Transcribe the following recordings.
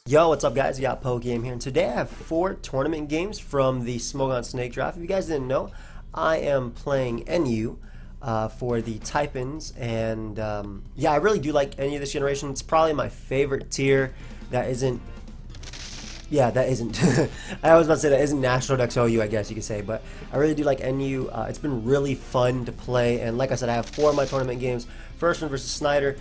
Yo, what's up guys? We got pokeaim here, and today I have 4 tournament games from the Smogon Snake Draft. If you guys didn't know, I am playing NU for the Type-ins, and yeah, I really do like NU this generation. It's probably my favorite tier that isn't, I was about to say that isn't National Dex OU, I guess you could say, but I really do like NU. It's been really fun to play, and like I said, I have 4 of my tournament games. First one versus Schneider,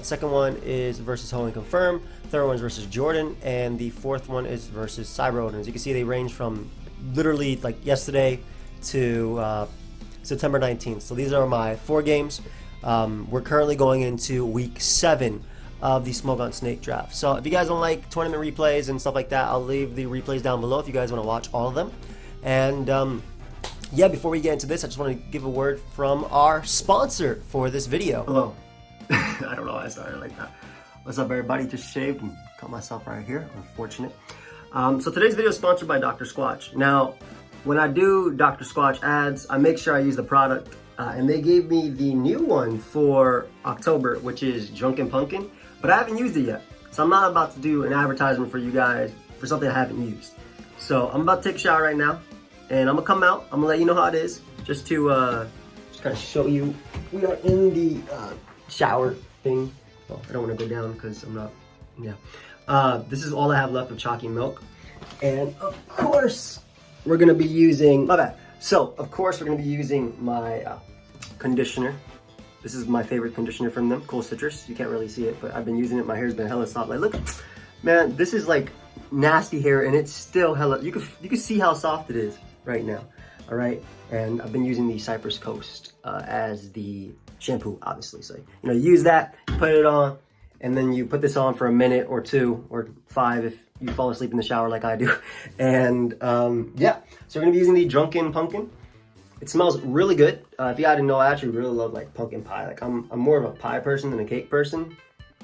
second one is versus Holy Confirm, third one is versus Jordan, and the fourth one is versus CyberOdint. As you can see, they range from literally like yesterday to September 19th. So these are my 4 games. We're currently going into week 7 of the Smogon Snake Draft. So if you guys don't like tournament replays and stuff like that, I'll leave the replays down below if you guys want to watch all of them. And yeah, before we get into this, I just want to give a word from our sponsor for this video. Hello. I don't know why I started like that. What's up everybody? Just shaved and cut myself right here. Unfortunate. So today's video is sponsored by Dr. Squatch. Now, when I do Dr. Squatch ads, I make sure I use the product. And they gave me the new one for October, which is Drunken Pumpkin. But I haven't used it yet. So I'm not about to do an advertisement for you guys for something I haven't used. So I'm about to take a shower right now. And I'm gonna come out, I'm gonna let you know how it is, just to just kind of show you. We are in the shower thing. Well, I don't wanna go down because I'm not, yeah. This is all I have left of chalky milk. And of course, we're gonna be using, my bad. So, of course, we're gonna be using my conditioner. This is my favorite conditioner from them, Cool Citrus. You can't really see it, but I've been using it. My hair's been hella soft. Like, look, man, this is like nasty hair and it's still hella, you can see how soft it is right now. All right, and I've been using the Cypress Coast as the shampoo, obviously. So you use that, put it on, and then you put this on for a minute or 2 or 5 if you fall asleep in the shower like I do. And yeah, so we're gonna be using the Drunken Pumpkin. It smells really good. If you didn't know, I actually really love like pumpkin pie. Like I'm more of a pie person than a cake person,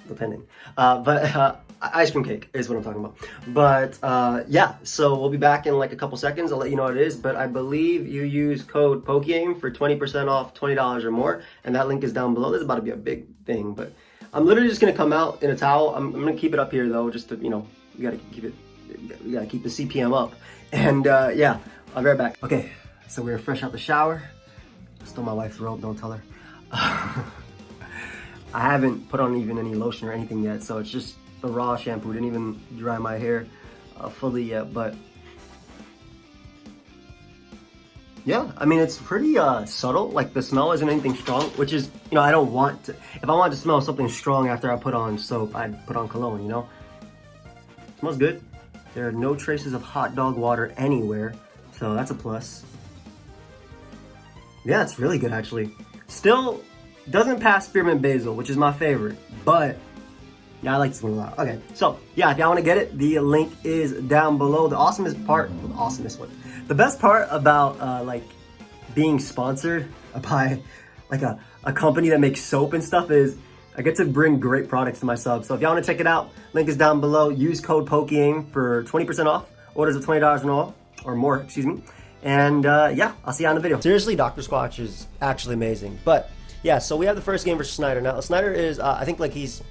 depending. But ice cream cake is what I'm talking about. But yeah, so we'll be back in like a couple seconds. I'll let you know what it is. But I believe you use code pokeaim for 20% off, $20 or more. And that link is down below. This is about to be a big thing. But I'm literally just gonna come out in a towel. I'm gonna keep it up here though, just to, we gotta keep the CPM up. And yeah, I'll be right back. Okay, so we're fresh out the shower. I stole my wife's robe, don't tell her. I haven't put on even any lotion or anything yet, so it's just the raw shampoo. Didn't even dry my hair fully yet, but yeah, I mean, it's pretty subtle. Like the smell isn't anything strong, which is, I don't want to, if I want to smell something strong after I put on soap, I'd put on cologne, Smells good. There are no traces of hot dog water anywhere, so that's a plus. Yeah, it's really good actually. Still doesn't pass spearmint basil, which is my favorite, but yeah, I like this one a lot. Okay, so yeah, if y'all want to get it, the link is down below. The the best part about like being sponsored by like a company that makes soap and stuff is I get to bring great products to my subs. So if y'all want to check it out, link is down below. Use code pokeaim for 20% off. Orders of $20 and all, or more, excuse me. And yeah, I'll see you on the video. Seriously, Dr. Squatch is actually amazing. But yeah, so we have the first game versus Schneider. Now, Schneider is, I think like he's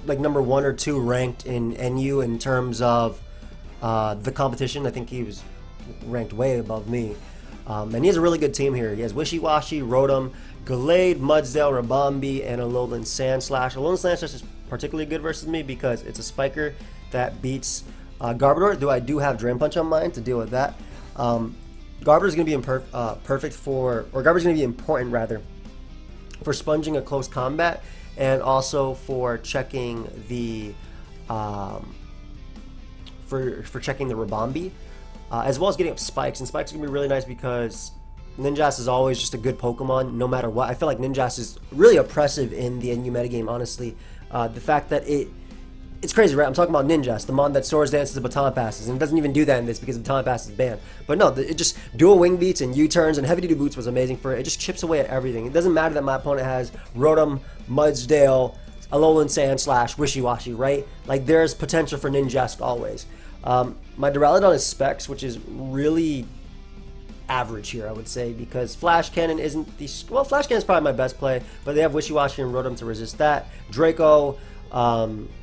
like number 1 or 2 ranked in NU in terms of the competition. I think he was ranked way above me. And he has a really good team here. He has Wishiwashi, Rotom, Gallade, Mudsdale, Rabombi, and Alolan Sandslash. Alolan Sandslash is particularly good versus me because it's a spiker that beats Garbodor, though I do have Drain Punch on mine to deal with that. Garbodor is going to be perfect for, or Garbodor is going to be important rather, for sponging a close combat, and also for checking the for checking the Rabombi, as well as getting up Spikes. And Spikes are gonna be really nice because Ninjask is always just a good Pokemon, no matter what. I feel like Ninjask is really oppressive in the NU metagame, honestly. The fact that it's crazy, right? I'm talking about Ninjask, the mon that Swords Dances and Baton Passes, and it doesn't even do that in this because Baton Pass is banned. But no, it just dual wing beats and U-turns, and heavy duty boots was amazing for it. It just chips away at everything. It doesn't matter that my opponent has Rotom, Mudsdale, Alolan Sandslash, Wishiwashi, right? Like there's potential for Ninjask always. My Duraludon is Specs, which is really average here, I would say, because Flash Cannon isn't the... Well, Flash Cannon is probably my best play, but they have Wishiwashi and Rotom to resist that. Draco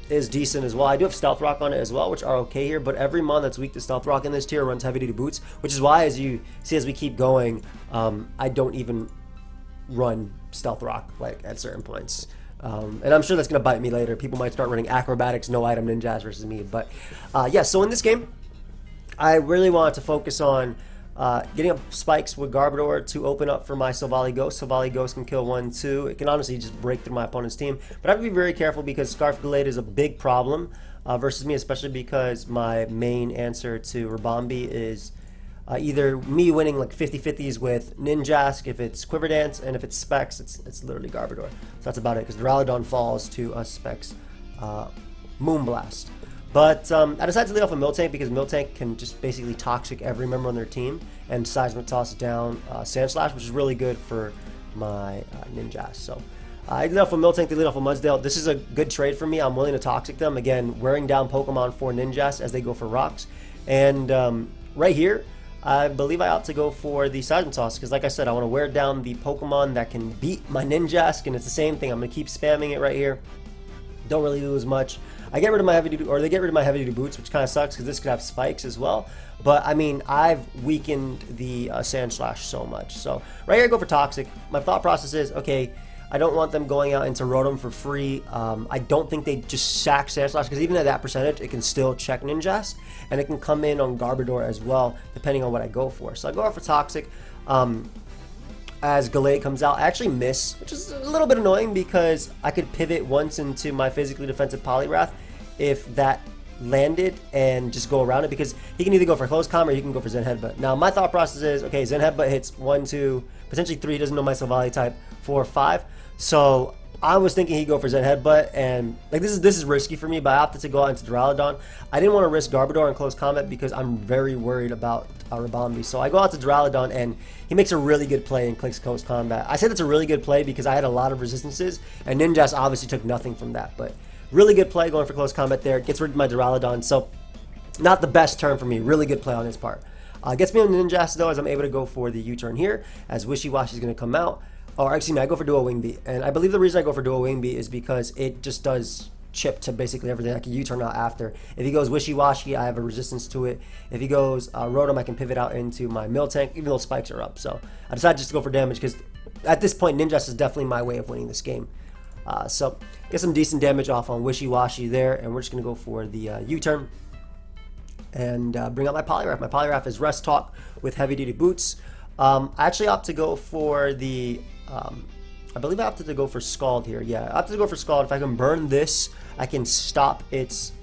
is decent as well. I do have Stealth Rock on it as well, which are okay here, but every mon that's weak to Stealth Rock in this tier runs Heavy Duty Boots, which is why, as you see as we keep going, I don't even run Stealth Rock like at certain points. And I'm sure that's going to bite me later. People might start running Acrobatics, no item Ninjask versus me. But yeah, so in this game, I really wanted to focus on getting up spikes with Garbodor to open up for my Silvally Ghost. Silvally Ghost can kill 1-2. It can honestly just break through my opponent's team. But I have to be very careful because Scarf Gallade is a big problem versus me, especially because my main answer to Rabombi is either me winning like 50-50s with Ninjask if it's Quiver Dance, and if it's Specs, it's literally Garbodor. So that's about it, because the Duraludon falls to a Specs Moonblast. But I decided to lead off a Miltank because Miltank can just basically toxic every member on their team and Seismic Toss down Sandslash, which is really good for my Ninjask. So I lead off with Miltank, they lead off with Mudsdale. This is a good trade for me. I'm willing to toxic them. Again, wearing down Pokemon for Ninjask as they go for rocks. And right here, I believe I opt to go for the Seismic Toss because, like I said, I want to wear down the Pokemon that can beat my Ninjask, and it's the same thing. I'm going to keep spamming it right here. Don't really lose much. I get rid of my heavy duty, or they get rid of my heavy duty boots, which kind of sucks because this could have spikes as well. But I mean, I've weakened the Sandslash so much. So right here, I go for Toxic. My thought process is, okay, I don't want them going out into Rotom for free. I don't think they just sack Sandslash because even at that percentage, it can still check Ninjask, and it can come in on Garbodor as well, depending on what I go for. So I go out for Toxic. As Gallade comes out, I actually miss, which is a little bit annoying because I could pivot once into my physically defensive Poliwrath if that landed and just go around it, because he can either go for Close Calm or he can go for Zen Headbutt. Now my thought process is, okay, Zen Headbutt hits 1, 2, potentially 3, he doesn't know my Silvally type, 4, 5. So I was thinking he'd go for Zen Headbutt, and like this is risky for me, but I opted to go out into Duraludon. I didn't want to risk Garbodor in Close Combat because I'm very worried about Rabombi. So I go out to Duraludon, and he makes a really good play and clicks Close Combat. I said it's a really good play because I had a lot of resistances, and Ninjask obviously took nothing from that, but really good play going for Close Combat there. Gets rid of my Duraludon, so not the best turn for me. Really good play on his part. Gets me on Ninjask though, as I'm able to go for the U-turn here, as Wishiwashi is going to come out. Or excuse me, I go for Dual Wing Beat, and I believe the reason I go for Dual Wing Beat is because it just does chip to basically everything. I can U-turn out after. If he goes Wishiwashi, I have a resistance to it. If he goes Rotom, I can pivot out into my Miltank, even though spikes are up. So I decided just to go for damage because at this point, Ninjask is definitely my way of winning this game. So get some decent damage off on Wishiwashi there, and we're just going to go for the U-turn and bring out my Poliwrath. My Poliwrath is Rest Talk with Heavy Duty Boots. I actually opt to go for the... I believe I opted to go for Scald here. Yeah, I opted to go for Scald. If I can burn this, I can stop its...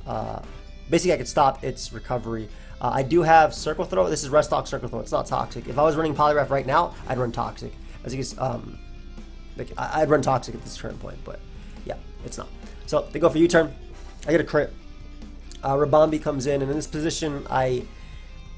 basically, I can stop its recovery. I do have Circle Throw. This is Rest Talk Circle Throw. It's not Toxic. If I was running Poliwrath right now, I'd run Toxic. As you can like, I'd run Toxic at this current point, but yeah, it's not. So they go for U-turn. I get a crit. Rabombi comes in, and in this position, I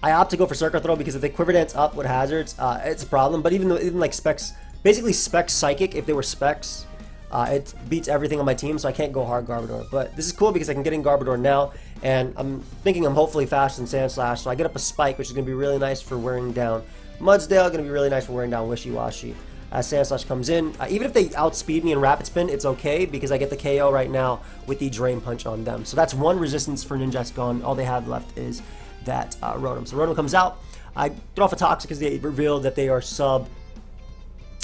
opt to go for Circle Throw because if they Quiver Dance up with hazards, it's a problem. But even like Specs, basically Specs Psychic, if they were Specs, it beats everything on my team, so I can't go hard Garbodor. But this is cool because I can get in Garbodor now, and I'm thinking I'm hopefully fast in Sandslash, so I get up a Spike, which is going to be really nice for wearing down Mudsdale, going to be really nice for wearing down Wishiwashi. As Sandslash comes in, even if they outspeed me in Rapid Spin, it's okay because I get the KO right now with the Drain Punch on them. So that's one resistance for Ninjask gone. All they have left is that Rotom. So Rotom comes out. I throw off a Toxic because they revealed that they are sub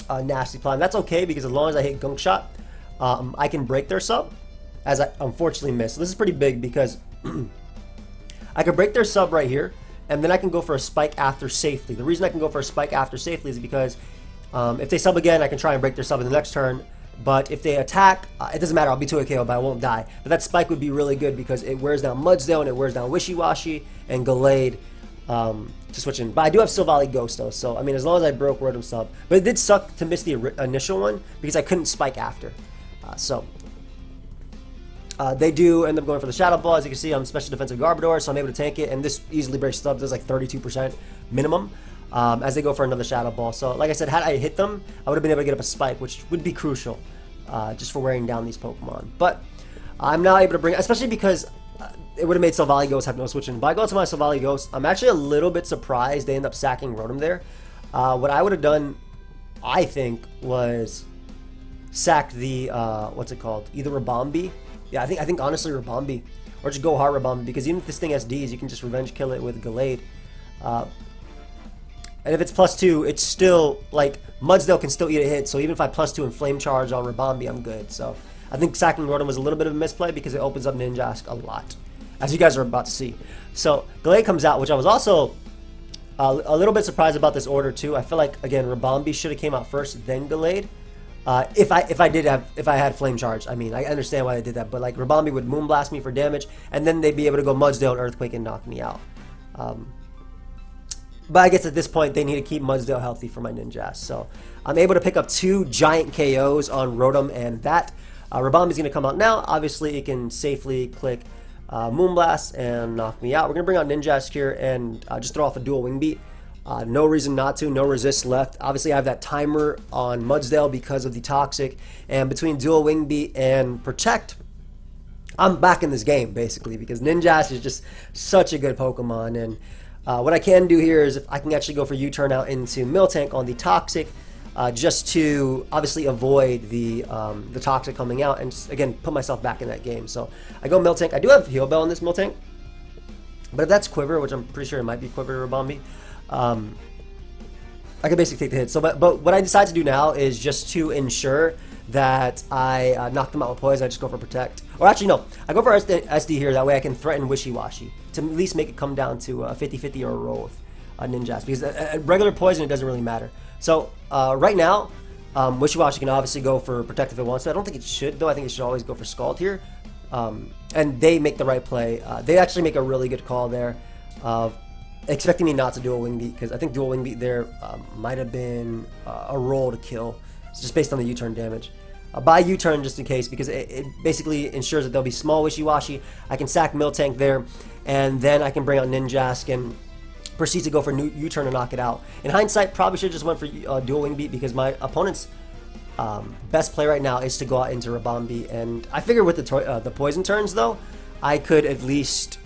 Nasty Plot. That's okay because as long as I hit Gunk Shot, I can break their sub, as I unfortunately missed. So this is pretty big because I can break their sub right here, and then I can go for a Spike after safely. The reason I can go for a Spike after safely is because if they sub again, I can try and break their sub in the next turn. But if they attack, it doesn't matter. I'll be 2 KO, but I won't die. But that Spike would be really good because it wears down Mudsdale and it wears down Wishiwashi and Gallade to switch in. But I do have Silvally Ghost though, so I mean, as long as I broke Rotom sub. But it did suck to miss the initial one because I couldn't Spike after. They do end up going for the Shadow Ball. As you can see, I'm Special Defensive Garbodor, so I'm able to tank it. And this easily breaks subs. There's like 32% minimum. As they go for another Shadow Ball. So, like I said, had I hit them, I would have been able to get up a Spike, which would be crucial just for wearing down these Pokemon. But I'm now able to bring, especially because it would have made Silvally Ghost have no switch in. But I go to my Silvally Ghost. I'm actually a little bit surprised they end up sacking Rotom there. What I would have done, I think, was sack the what's it called? Either Rabambi. Yeah, I think honestly Rabambi, or just go hard Rabambi, because even if this thing SDs, you can just revenge kill it with Gallade. And if it's +2, it's still like Mudsdale can still eat a hit. So even if I +2 and Flame Charge on Rabambi, I'm good. So I think sacking Rotom was a little bit of a misplay because it opens up Ninjask a lot, as you guys are about to see. So Gallade comes out, which I was also a little bit surprised about this order too. I feel like, again, Rabambi should have came out first, then Gallade. If I had Flame Charge, I mean, I understand why they did that, but like Rabambi would Moonblast me for damage, and then they'd be able to go Mudsdale and Earthquake and knock me out. But I guess at this point they need to keep Mudsdale healthy for my Ninjask. So I'm able to pick up 2 giant KOs on Rotom and that. Rabambi's going to come out now. Obviously, it can safely click Moonblast and knock me out. We're going to bring out Ninjask here and just throw off a dual Wing Beat. No reason not to. No resist left. Obviously, I have that timer on Mudsdale because of the Toxic. And between dual Wing Beat and Protect, I'm back in this game, basically, because Ninjask is just such a good Pokemon. And what I can do here is if I can actually go for U-turn out into Miltank on the Toxic, just to obviously avoid the Toxic coming out and just, again, put myself back in that game. So I go Miltank. I do have Heal Bell in this Miltank, but if that's Quiver, which I'm pretty sure it might be Quiver or Rabambi, I can basically take the hit. So, but what I decide to do now is just to ensure that I knock them out with Poison. I just go for Protect. Or actually, no. I go for SD here. That way I can threaten Wishiwashi to at least make it come down to a 50-50 or a roll with Ninjask. Because regular Poison, it doesn't really matter. So, right now, Wishiwashi can obviously go for Protect if it wants to. I don't think it should, though. I think it should always go for Scald here. And they make the right play. They actually make a really good call there of expecting me not to do a Wing Beat, because I think dual Wing Beat there might have been a roll to kill. It's just based on the U-turn damage. Buy U-turn just in case, because it basically ensures that there'll be small Wishiwashi. I can sack Miltank there, and then I can bring out Ninjask and proceed to go for U-turn and knock it out. In hindsight, probably should have just went for dual Wing Beat, because my opponent's best play right now is to go out into Rabambi. And I figure with the Poison turns, though, I could at least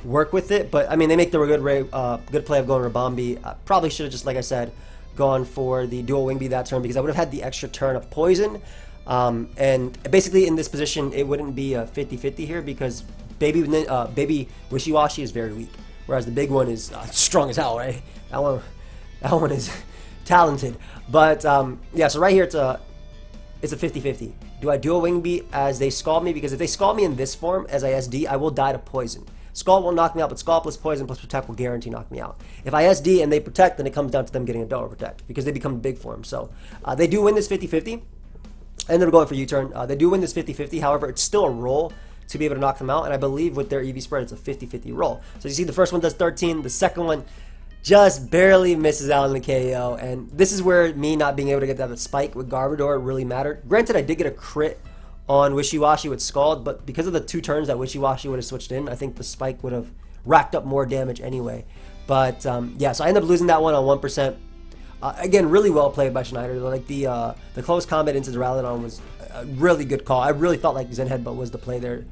work with it. But, I mean, they make the good play of going Rabambi. Probably should have just, like I said, gone for the dual Wing Beat that turn, because I would have had the extra turn of Poison. And basically in this position, it wouldn't be a 50-50 here, because baby Wishiwashi is very weak, whereas the big one is strong as hell, right? That one is talented. But yeah, so right here it's a 50-50. Do I dual Wing Beat as they Scald me? Because if they Scald me in this form as I SD, I will die to Poison. Scald won't knock me out, but Scald plus Poison plus Protect will guarantee knock me out. If I SD and they Protect, then it comes down to them getting a double Protect, because they become big for him. So they do win this 50-50. And they're going for U-turn. They do win this 50-50. However, it's still a roll to be able to knock them out. And I believe with their EV spread, it's a 50-50 roll. So you see the first one does 13. The second one just barely misses out on the KO. And this is where me not being able to get that spike with Garbodor really mattered. Granted, I did get a crit on Wishiwashi with Scald, but because of the 2 turns that Wishiwashi would have switched in, I think the spike would have racked up more damage anyway. But yeah, so I ended up losing that one on 1%. Again, really well played by Schneider. Like the close combat into Duraludon was a really good call. I really felt like Zen Headbutt was the play there,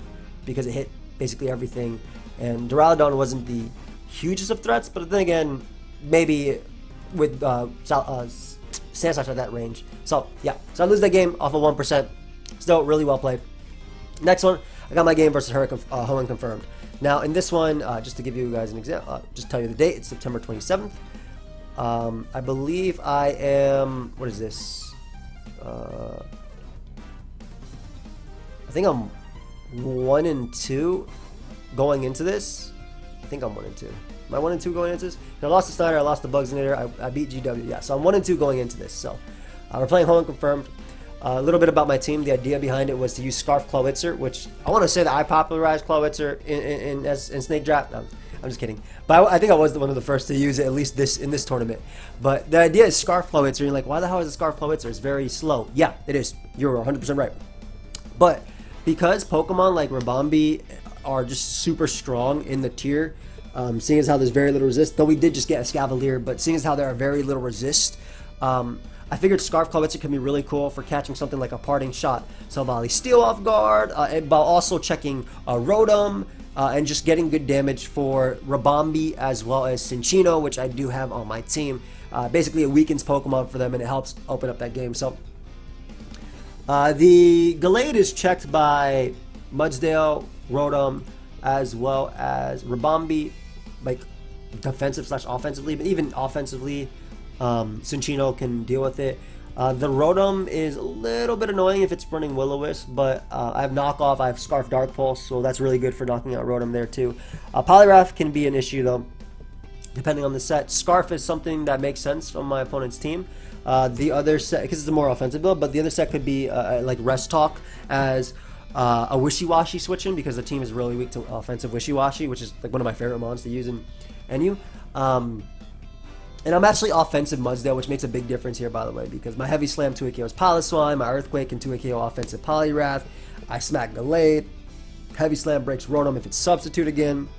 because it hit basically everything. And Duraludon wasn't the hugest of threats, but then again, maybe with Sandslash at that range. So yeah, so I lose that game off of 1%. Still really well played. Next one, I got my game versus Hoenn confirmed. Now in this one, just to give you guys an example, just tell you the date, it's September 27th. I believe I am, what is this? I think I'm 1-2 going into this. I think I'm 1-2. Am I 1-2 going into this? I lost to Schneider, I lost to Bugzinator, I beat GW. Yeah, so I'm 1-2 going into this. So we're playing Hoenn confirmed. A little bit about my team. The idea behind it was to use Scarf Clawitzer, which I want to say that I popularized Clawitzer in Snake Draft. No, I'm just kidding. But I think I was one of the first to use it, at least in this tournament. But the idea is Scarf Clawitzer. You're like, why the hell is it Scarf Clawitzer? It's very slow. Yeah, it is. You're 100% right. But because Pokemon like Rabambi are just super strong in the tier, seeing as how there's very little resist, though we did just get a Scavalier, but seeing as how there are very little resist, I figured Scarf Clawitzer can be really cool for catching something like a Parting Shot, Silvally Steel off guard, while also checking Rotom, and just getting good damage for Rabambi as well as Cinccino, which I do have on my team. Basically, it weakens Pokemon for them, and it helps open up that game. So the Gallade is checked by Mudsdale, Rotom, as well as Ribombee, like defensive / offensively, but even offensively, Cinccino can deal with it. The Rotom is a little bit annoying if it's running Will-O-Wisp, but I have knockoff, I have Scarf Dark Pulse, so that's really good for knocking out Rotom there too. Poliwrath can be an issue though, depending on the set. Scarf is something that makes sense from my opponent's team. The other set, because it's a more offensive build, but the other set could be like Rest Talk as a Wishiwashi switching, because the team is really weak to offensive Wishiwashi, which is like one of my favorite mons to use in NU. And I'm actually offensive Mudsdale, which makes a big difference here, by the way, because my Heavy Slam 2-KO is Piloswine, my Earthquake and 2-KO offensive Poliwrath, I smack Gallade, Heavy Slam breaks Rotom if it's Substitute again,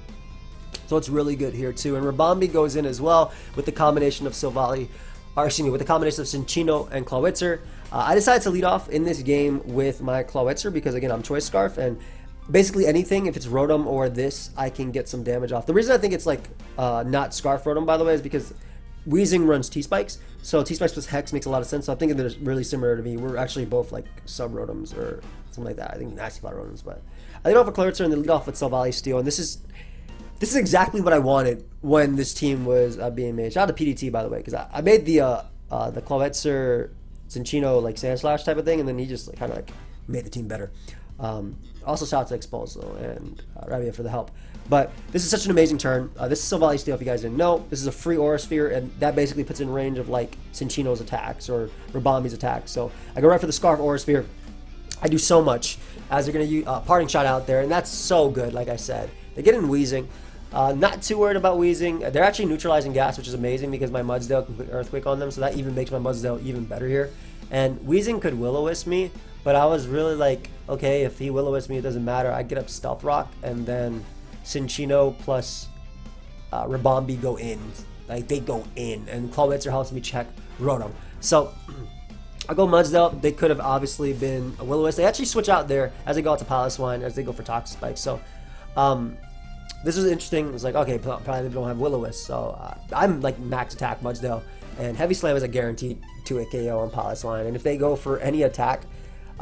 so it's really good here too. And Ribombee goes in as well with the combination of Silvally, or excuse me, with the combination of Cinccino and Clawitzer. I decided to lead off in this game with my Clawitzer because, again, I'm Choice Scarf, and basically anything, if it's Rotom or this, I can get some damage off. The reason I think it's like not Scarf Rotom, by the way, is because Weezing runs T-Spikes, so T-Spikes plus Hex makes a lot of sense. So I'm thinking they're really similar to me. We're actually both like sub-Rotoms or something like that. I think Nasty Plot Rotoms, but I lead off with Clawitzer and then lead off with Silvally Steel, and this is exactly what I wanted when this team was being made. Shout out to PDT, by the way, because I made the Clawitzer Cinccino like Sand Slash type of thing, and then he just like, kind of like made the team better. Also shout out to Expulso and Rabia for the help. But this is such an amazing turn. This is Silvally Steel, if you guys didn't know. This is a free Aura Sphere, and that basically puts in range of like Cinccino's attacks or Ribombee's attacks. So I go right for the Scarf Aura Sphere. I do so much as they're going to use Parting Shot out there, and that's so good, like I said. They get in Weezing. Not too worried about Weezing. They're actually neutralizing gas, which is amazing because my Mudsdale can put Earthquake on them, so that even makes my Mudsdale even better here. And Weezing could Will-O-Wisp me, but I was really like, okay, if he Will-O-Wisp me, it doesn't matter. I get up Stealth Rock, and then Cinccino plus Ribombee go in. Like, they go in, and Clawitzer helps me check Rotom. So I go Mudsdale. They could have obviously been a Will-O-Wisp. They actually switch out there as they go out to Piloswine, as they go for Toxic Spike. So this was interesting. It was like, okay, probably they don't have Will-O-Wisp. So I'm like max attack Mudsdale, and Heavy Slam is a guaranteed 2-hit KO on Piloswine. And if they go for any attack,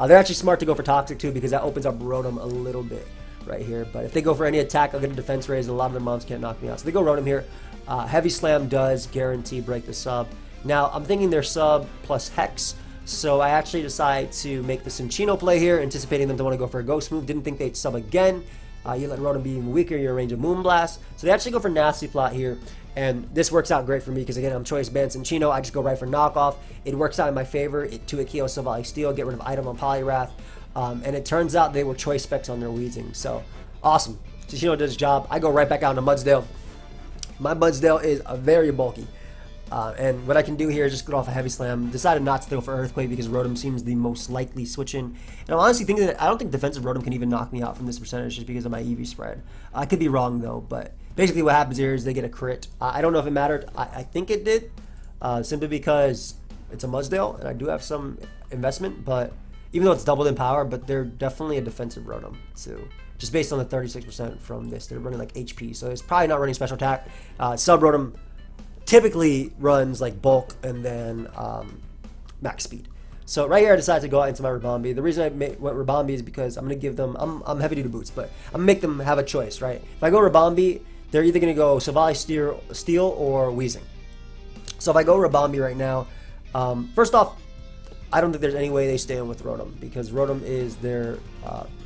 they're actually smart to go for Toxic too, because that opens up Rotom a little bit right here. But if they go for any attack, I'll get a defense raise, and a lot of their mobs can't knock me out. So they go Rotom here. Heavy Slam does guarantee break the sub. Now, I'm thinking they're sub plus Hex, so I actually decide to make the Cinccino play here, anticipating them to want to go for a Ghost move. Didn't think they'd sub again. You let Rotom be even weaker, you're in range of Moonblast. So they actually go for Nasty Plot here, and this works out great for me because, again, I'm Choice Band Cinccino. I just go right for Knockoff. It works out in my favor. It 2-hit KO Silvally Steel, get rid of item on Poliwrath, and it turns out they were Choice Specs on their Weezing. So awesome. Cinccino did his job. I go right back out into Mudsdale. My Mudsdale is very bulky. And what I can do here is just go off a Heavy Slam. Decided not to go for Earthquake because Rotom seems the most likely switch in. And I'm honestly thinking that I don't think defensive Rotom can even knock me out from this percentage just because of my EV spread. I could be wrong though, but basically what happens here is they get a crit. I don't know if it mattered. I think it did, simply because it's a Mudsdale and I do have some investment, but even though it's doubled in power, but they're definitely a defensive Rotom too. Just based on the 36% from this, they're running like HP, so it's probably not running special attack. Sub Rotom typically runs like bulk and then max speed. So right here I decided to go out into my Ribombee. The reason I went Ribombee is because I'm going to give them, I'm heavy duty boots, but I'm going to make them have a choice, right? If I go Ribombee, they're either going to go Silvally Steel or Weezing. So if I go Ribombee right now, first off, I don't think there's any way they stay in with Rotom, because Rotom is their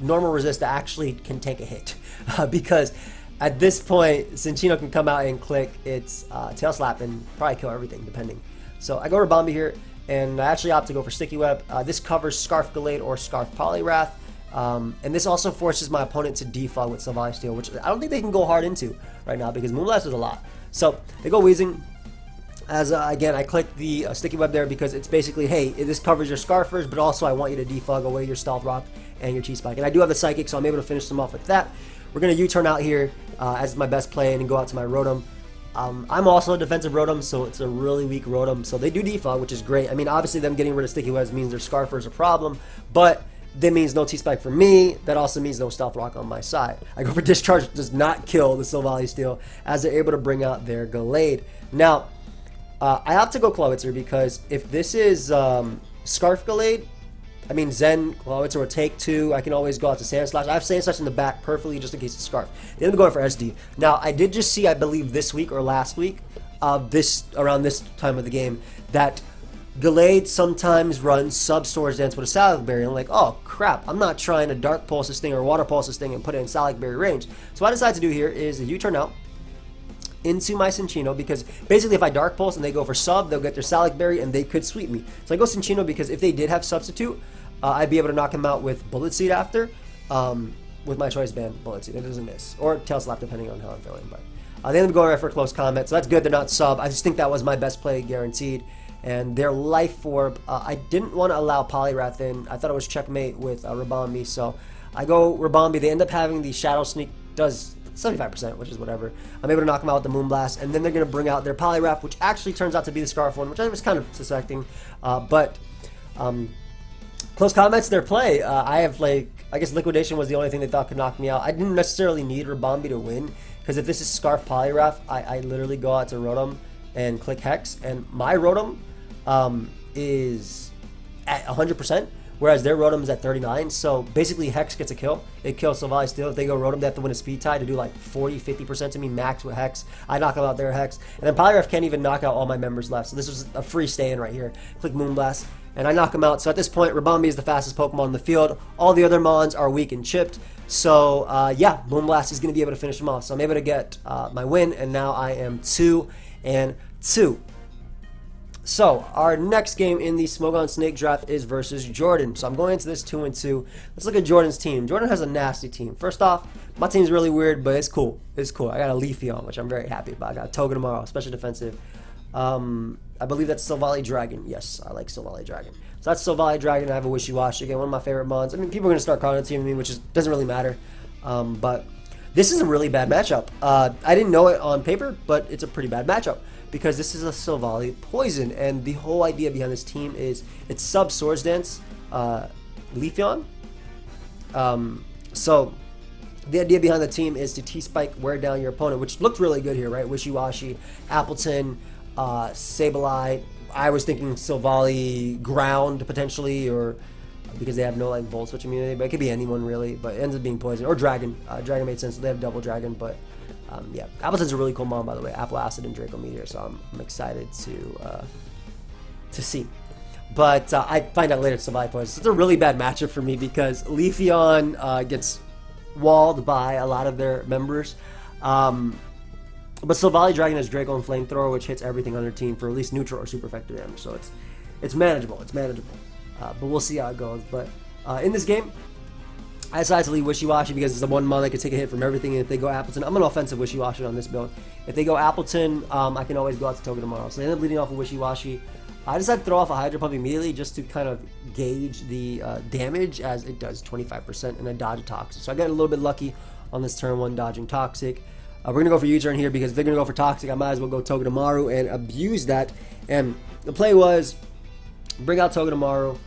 normal resist that actually can take a hit. Because at this point, Cinccino can come out and click its Tail Slap and probably kill everything, depending. So I go Ribombee here, and I actually opt to go for Sticky Web. This covers Scarf Gallade or Scarf Poliwrath, and this also forces my opponent to defog with Silvally Steel, which I don't think they can go hard into right now because Moonblast is a lot. So they go Weezing. As again, I click the Sticky Web there because it's basically, hey, this covers your Scarfers, but also I want you to defog away your Stealth Rock and your T-Spike. And I do have the Psychic, so I'm able to finish them off with that. We're going to U-turn out here as my best play and go out to my Rotom. I'm also a defensive Rotom, so it's a really weak Rotom. So they do defog, which is great. I mean, obviously them getting rid of Sticky Webs means their Scarfer is a problem, but that means no T-Spike for me. That also means no Stealth Rock on my side. I go for Discharge, does not kill the Silvally Steel, as they're able to bring out their Gallade. Now, I opt to go Clawitzer because if this is Scarf Gallade, I mean Zen, Clawitzer would take 2. I can always go out to Sand Slash. I have Sand Slash in the back perfectly just in case it's Scarf. Then I'm going for SD. Now, I did just see, I believe this week or last week, around this time of the game, that Gallade sometimes runs sub-Swords Dance with a Salac Berry. I'm like, oh crap, I'm not trying to Dark Pulse this thing or Water Pulse this thing and put it in Salac Berry range. So what I decided to do here is a U-turn out into my Cinccino, because basically if I Dark Pulse and they go for sub, they'll get their Salac Berry and they could sweep me. So I go Cinccino because if they did have Substitute, I'd be able to knock him out with Bullet Seed after, with my Choice Band Bullet Seed. It doesn't miss. Or Tail Slap depending on how I'm feeling. But they end up going right for close combat, so that's good. They're not sub. I just think that was my best play guaranteed. And their Life Orb, I didn't want to allow Poliwrath in. I thought it was checkmate with Rabambi, so I go Rabambi. They end up having the Shadow Sneak, does 75%, which is whatever. I'm able to knock them out with the Moonblast, and then they're going to bring out their Poliwrath, which actually turns out to be the Scarf one, which I was kind of suspecting. Close combat's their play. I have, like, I guess Liquidation was the only thing they thought could knock me out. I didn't necessarily need Rabambi to win, because if this is Scarf Poliwrath, I literally go out to Rotom and click Hex, and my Rotom is at 100%, whereas their Rotom is at 39, so basically Hex gets a kill. It kills Silvally still. If they go Rotom, they have to win a speed tie to do like 40-50% to me max with Hex. I knock them out their Hex, and then Poliwrath can't even knock out all my members left, so this was a free stay-in right here. Click Moonblast, and I knock him out. So at this point, Rabambi is the fastest Pokemon in the field. All the other Mons are weak and chipped, so yeah, Moonblast is going to be able to finish him off. So I'm able to get my win, and now I am 2-2. So, our next game in the Smogon Snake Draft is versus Jordan. So, I'm going into this 2-2. Let's look at Jordan's team. Jordan has a nasty team. First off, my team's really weird, but it's cool. It's cool. I got a Leafeon, which I'm very happy about. I got Togedemaru, special defensive. I believe that's Silvally Dragon. Yes, I like Silvally Dragon. So, that's Silvally Dragon. I have a Wishiwashi. Again, one of my favorite mons. I mean, people are going to start calling it team with me, which doesn't really matter. But this is a really bad matchup. I didn't know it on paper, but it's a pretty bad matchup, because this is a Silvally Poison, and the whole idea behind this team is it's sub Swords Dance Leafeon. So the idea behind the team is to T-Spike, wear down your opponent, which looked really good here, right? Wishiwashi, Appleton, Sableye. I was thinking Silvally Ground potentially, or because they have no like Volt Switch immunity, but it could be anyone really, but it ends up being Poison or Dragon. Dragon made sense, so they have double Dragon, but yeah, Appleton's a really cool mon, by the way. Apple Acid and Draco Meteor, so I'm excited to see. But I find out later it's Silvally Poison. It's a really bad matchup for me because Leafeon gets walled by a lot of their members. But Silvally Dragon has Draco and Flamethrower, which hits everything on their team for at least neutral or super effective damage. So it's manageable. It's manageable. But we'll see how it goes. But in this game, I decided to leave Wishiwashi because it's the one mon that can take a hit from everything. And if they go Appleton, I'm an offensive Wishiwashi on this build. If they go Appleton, I can always go out to Togedemaru. So they end up leading off of Wishiwashi. I decided to throw off a Hydro Pump immediately just to kind of gauge the damage, as it does 25% and a dodge of Toxic. So I got a little bit lucky on this turn 1 dodging Toxic. We're going to go for U-turn here because if they're going to go for Toxic, I might as well go Togedemaru and abuse that. And the play was bring out Togedemaru.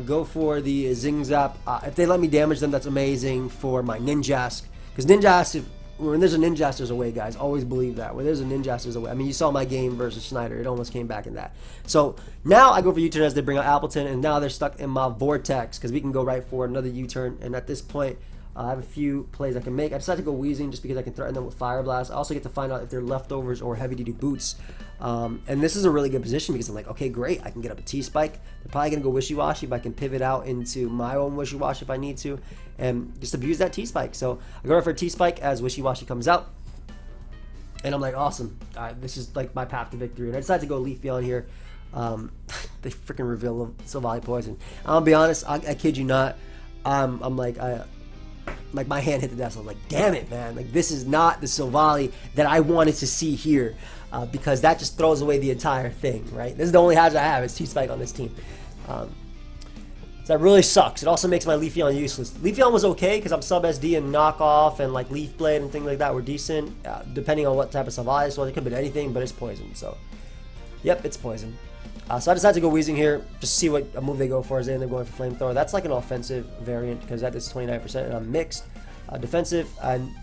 Go for the Zing Zap. If they let me damage them, that's amazing for my Ninjask. Because Ninjask, when there's a Ninjask, there's a way, guys. Always believe that. Where there's a Ninjask, there's a way. I mean, you saw my game versus Schneider. It almost came back in that. So now I go for U-turn as they bring out Appleton, and now they're stuck in my Vortex because we can go right for another U-turn. And at this point, I have a few plays I can make. I decided to go Weezing just because I can threaten them with Fire Blast. I also get to find out if they're leftovers or heavy-duty boots. And this is a really good position because I'm like, okay, great. I can get up a T-Spike. They're probably going to go Wishiwashi, but I can pivot out into my own Wishiwashi if I need to and just abuse that T-Spike. So I go right for a T-Spike as Wishiwashi comes out. And I'm like, awesome. This is like my path to victory. And I decided to go Leafeon here. They freaking reveal Silvally Poison. I'll be honest. I kid you not. I'm like my hand hit the desk. I was like, damn it, man. Like, this is not the Silvally that I wanted to see here, because that just throws away the entire thing, right? This is the only hazard I have is T-Spike on this team. So that really sucks. It also makes my Leafeon useless. Leafeon was okay because I'm sub-SD and knockoff and like Leaf Blade and things like that were decent, depending on what type of Silvally. So it could have been anything, but it's poison. So, yep, it's poison. So I decided to go Weezing here, just to see what a move they go for as they end up going for Flamethrower. That's like an offensive variant because that is 29% and I'm mixed. Defensive and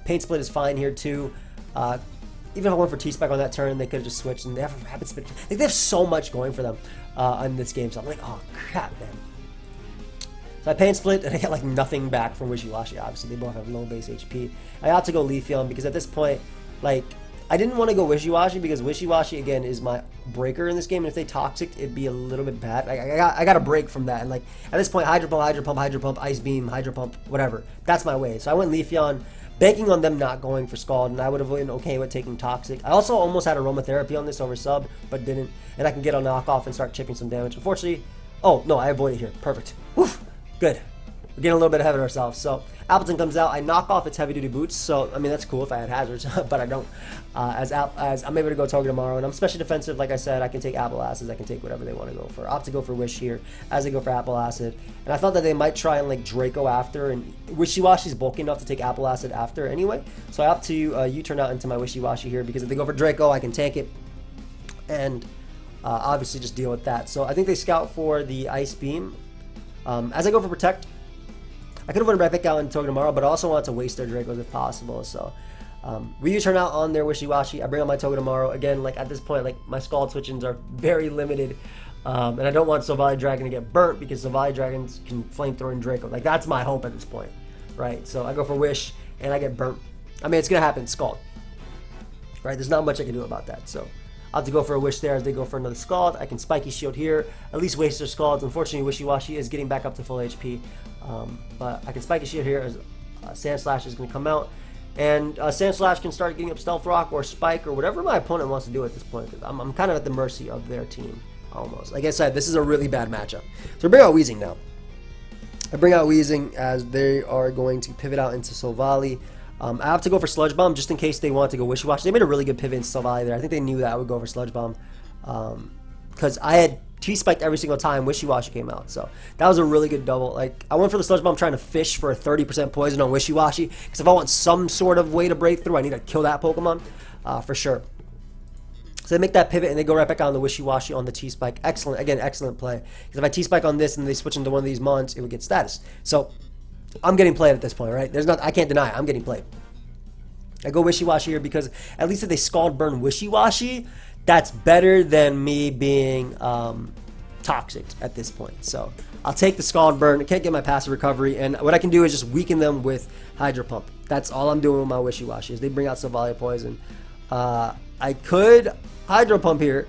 Paint Split is fine here too. even if I went for T-Spike on that turn, they could have just switched, and they have a rapid spin. Like, they have so much going for them in this game, so I'm like, oh crap, man. So I Pain Split, and I get like nothing back from Wishiwashi. Obviously, they both have low base HP. I ought to go Leafeon because at this point, like, I didn't want to go Wishiwashi because Wishiwashi, again, is my breaker in this game, and if they Toxic, it'd be a little bit bad. I got a break from that, and like, at this point, Hydro Pump, Hydro Pump, Hydro Pump, Ice Beam, Hydro Pump, whatever. That's my way. So I went Leafeon, banking on them not going for Scald, and I would have been okay with taking Toxic. I also almost had Aromatherapy on this over sub, but didn't, and I can get a knockoff and start chipping some damage. Unfortunately, oh, no, I avoided here. Perfect. Woof. Good. We're getting a little bit ahead of ourselves. So Appleton comes out. I knock off its heavy duty boots. So I mean, that's cool if I had hazards, but I don't. As I'm able to go Toga tomorrow, and I'm special defensive. Like I said, I can take Apple Acids. I can take whatever they want to go for. I opt to go for Wish here as they go for Apple Acid. And I thought that they might try and like Draco after, and Wishiwashi's bulky enough to take Apple Acid after anyway. So I opt to U-turn out into my Wishiwashi here because if they go for Draco, I can tank it, and obviously just deal with that. So I think they scout for the Ice Beam. As I go for Protect, I could have went right back out in Toga tomorrow, but I also wanted to waste their Dracos if possible. So we turn out on their Wishiwashi. I bring out my Toga tomorrow. Again, like at this point, like my Scald switchings are very limited. And I don't want Silvally Dragon to get burnt because Silvally Dragons can flamethrower and Draco. Like that's my hope at this point, right? So I go for Wish and I get burnt. I mean, it's going to happen, Scald. Right? There's not much I can do about that. So I'll have to go for a Wish there as they go for another Scald. I can Spiky Shield here, at least waste their Scalds. Unfortunately, Wishiwashi is getting back up to full HP. But I can Spiky Shield here as Sand Slash is going to come out. And Sand Slash can start getting up Stealth Rock or Spike or whatever my opponent wants to do at this point. Because I'm kind of at the mercy of their team, almost. Like I said, this is a really bad matchup. So I bring out Weezing now. I bring out Weezing as they are going to pivot out into Silvally. I have to go for Sludge Bomb just in case they want to go Wishiwashi. They made a really good pivot in Silvally there. I think they knew that I would go for Sludge Bomb. Because I had T-spiked every single time Wishiwashi came out. So that was a really good double. Like I went for the Sludge Bomb trying to fish for a 30% poison on Wishiwashi. Because if I want some sort of way to break through, I need to kill that Pokemon for sure. So they make that pivot and they go right back on the Wishiwashi on the T-spike. Excellent. Again, excellent play. Because if I T-spike on this and they switch into one of these Mons, it would get status. So I'm getting played at this point, right? I can't deny it. I'm getting played. I go Wishiwashi here because at least if they Scald Burn Wishiwashi, that's better than me being toxic at this point. So I'll take the Scald Burn. I can't get my passive recovery, and what I can do is just weaken them with Hydro Pump. That's all I'm doing with my Wishiwashi. Is they bring out Silvally Poison. I could Hydro Pump here,